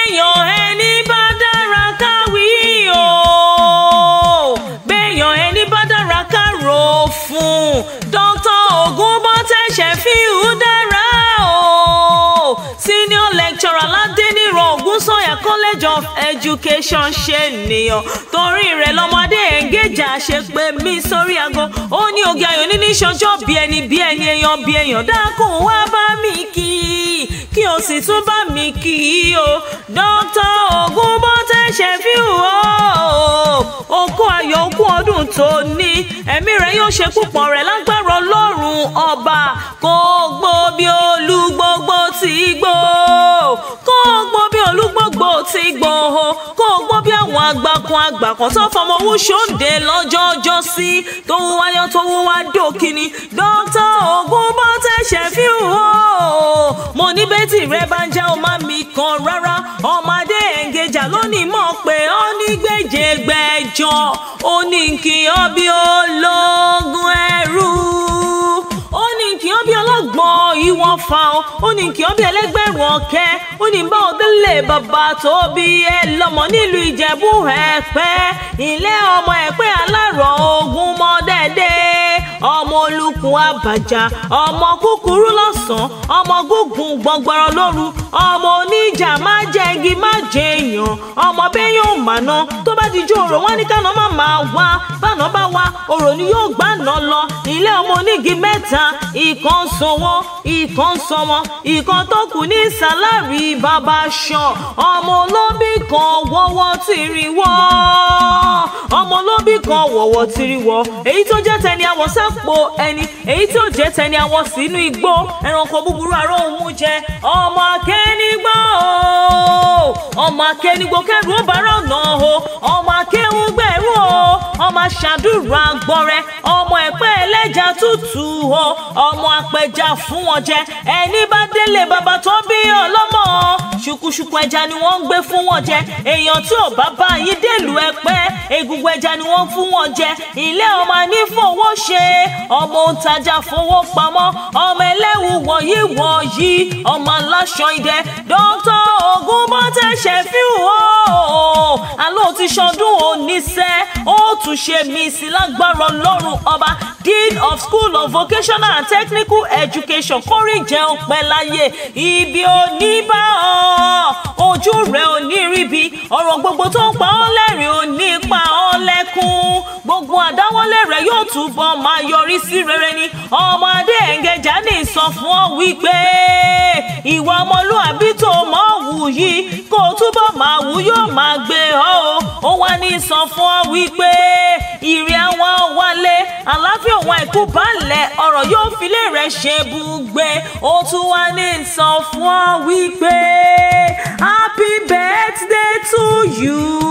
béèyàn ẹni bá dára káwí o béèyàn ẹni bá dára ká rò fún Dr. Ògúnbọ̀tẹ́ṣẹ̀ fíù dára o senior lecturer ládéníran Ògúnsànyà College of Education ṣe nìyàn torí rẹ̀ lọ́mọdé ẹ̀ńgẹ́jà ṣe pé mí sórí aago ó ní Ògè Ayọ̀ ní níṣọjọ́ bí ẹni èèyàn bí èèyàn dákun wá bá mi kí o sì tún bá mi kí o Dr. Ògúnbọ̀tẹ́ṣẹ̀ fíù o okú ayọ̀ okú ọdún tó ní ẹ̀mí rẹ̀ yóò ṣe púpọ̀ rẹ̀ lágbára Ọlọ́run ọba kó gbó bí olúgbógbó ti gbó kó gbó bí olúgbógbó ti gbó kó gbó bí àwọn àgbàkan tó fọmọ owó ṣòǹde lọ́jọ́ sí tó ń wáyọ́ tó ń wá dòkìní Dr. Ògúnbọ̀tẹ́ṣẹ̀ fíù mo ní bẹ́tì rẹ bá ń jẹ́ ọmọ mi kan rárá ọmọdé ẹ̀ǹgẹ̀jà lónìí mọ̀ pé ó ní gbèjègbèjọ ó ní kí ọ bí ológun ẹrú ó ní kí ọ bí ọlọ́gbọ́n ìwọ̀n fa ó ní kí ọ bí ẹlẹ́gbẹ̀rún ọ̀kẹ́ ó ní bá òdílé bàbá tó bí ẹ lọ́mọ nílùú Ìjẹ̀bú Èpé ilé ọmọ Èpé alárọ̀ ogun mọ́dẹ́dẹ́ ọmọ olùkùn àbàjá ọmọ kúkúrú lọ́sàn-án ọmọ gúngùn gbọ̀ngbọ̀rọ̀ lóru ọmọ oníjà má jẹ́gi má jẹ́ èèyàn ọmọ bẹ́yàn màná tó bá dijú òrò wọn ní káná má máa wá báná bá wá òrò ni yóò gbàná lọ ilé ọmọ onígi mẹ́ta ìkan sọ wọn ìkan sọ wọn ìkan tó kù ní sálárì bàbá aṣọ ọmọ olóbì kan wọ́wọ́ tìrì wọ́ ọmọ olóbì kan wọ̀wọ́ tìrì wọ́ èyí tó jẹ́ tẹni àwọ̀ sápò ẹni èyí tó jẹ́ tẹni àwọ̀ sínú igbó ẹranko búburú àrò òun jẹ ọmọ akẹ́nigbó ọmọ akẹ́nigbó kẹrù ó bá rọ̀nà o ọmọ akéwúgbẹ̀rù o ọmọ aṣàdúrà gbọ́rẹ́ ọmọ Èpé ẹlẹ́jà tútù o ọmọ apẹja fún wọn jẹ ẹni bá délé bàbá tó bí ọlọ́mọ ṣùkúṣùkú ẹja ni wọ́n ń gbé fún wọn jẹ èèyàn tí ò bá bá yín délùú Èpé egungun ẹja ni wọ́n fún wọn jẹ ilé ọmọ anífowó ṣe ọmọ òǹtajà fowó pamọ́ ọmọ ẹlẹ́wù wọ̀nyí ọmọ aláṣọ idẹ Dr. Ògúnbọ̀tẹ́ṣẹ̀ fíù àlọ́ ti ṣọdún oníṣẹ́ ó tún ṣe mí sí lágbára Ọlọ́run ọba Dean of School of Vocational and Technical Education kórè jẹun pẹ́ láyé ibi oníbà ojú rẹ̀ ò ní ríbi ọ̀rọ̀ gbogbo tó ń pa ọ́ lẹ́rìn ò ní pa ọ́ lẹ́kún gbogbo àdáwọ́lé rẹ̀ yóò túbọ̀ máa yọrí sí rere ni ọmọdé ẹ̀ǹgẹ̀jà ní sọ fún ọ wípé ìwà ọmọlúàbí tó mọ̀ wù yìí kó o túbọ̀ máa wù yóò máa gbé ọ ó wá ní sọ fún ọ wípé ìrìn àwọn wálé àlàáfíà òun àìkú balẹ̀ ọ̀rọ̀ yóò filé rẹ̀ ṣe bùgbé ó tún wá ní sọ fún ọ wípé happy birthday to you.